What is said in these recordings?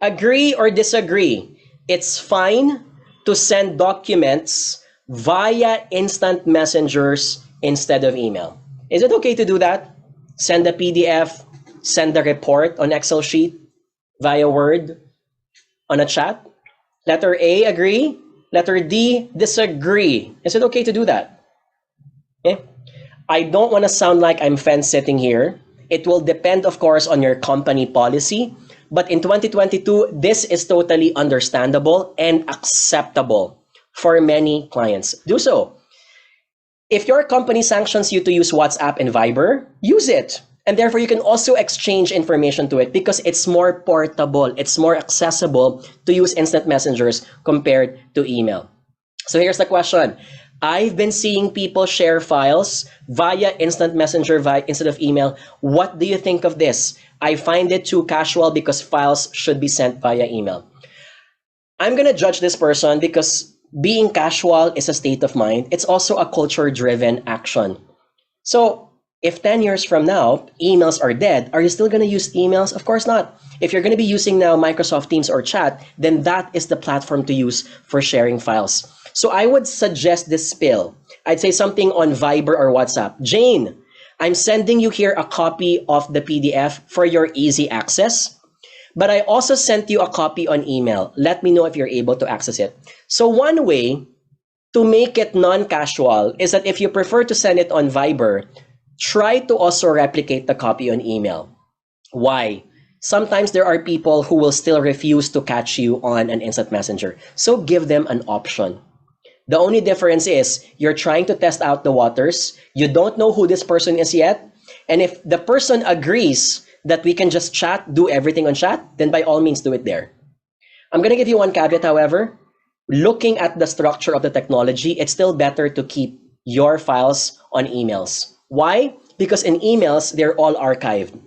Agree or disagree? It's fine to send documents via instant messengers instead of email. Is it okay to do that? Send a PDF, send a report on Excel sheet via Word on a chat? Letter A, agree. Letter D, disagree. Is it okay to do that? Okay. I don't want to sound like I'm fence-sitting here. It will depend, of course, on your company policy. But in 2022, this is totally understandable and acceptable for many clients. Do so. If your company sanctions you to use WhatsApp and Viber, use it. And therefore, you can also exchange information to it because it's more portable. It's more accessible to use instant messengers compared to email. So here's the question. I've been seeing people share files via instant messenger instead of email. What do you think of this? I find it too casual because files should be sent via email. I'm going to judge this person because being casual is a state of mind. It's also a culture-driven action. So if 10 years from now, emails are dead, are you still going to use emails? Of course not. If you're going to be using now Microsoft Teams or chat, then that is the platform to use for sharing files. So I would suggest this spill. I'd say something on Viber or WhatsApp. Jane, I'm sending you here a copy of the PDF for your easy access, but I also sent you a copy on email. Let me know if you're able to access it. So one way to make it non-casual is that if you prefer to send it on Viber, try to also replicate the copy on email. Why? Sometimes there are people who will still refuse to catch you on an instant messenger. So give them an option. The only difference is you're trying to test out the waters. You don't know who this person is yet. And if the person agrees that we can just chat, do everything on chat, then by all means do it there. I'm going to give you one caveat, however. Looking at the structure of the technology, it's still better to keep your files on emails. Why? Because in emails, they're all archived,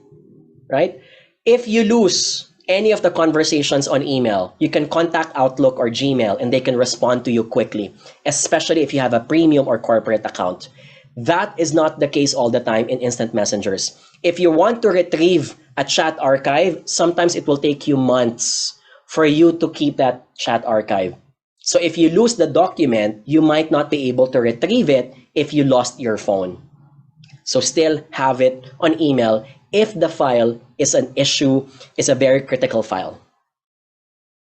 right? If you lose any of the conversations on email, you can contact Outlook or Gmail and they can respond to you quickly, especially if you have a premium or corporate account. That is not the case all the time in instant messengers. If you want to retrieve a chat archive, sometimes it will take you months for you to keep that chat archive. So if you lose the document, you might not be able to retrieve it if you lost your phone. So still have it on email if the file is an issue, is a very critical file.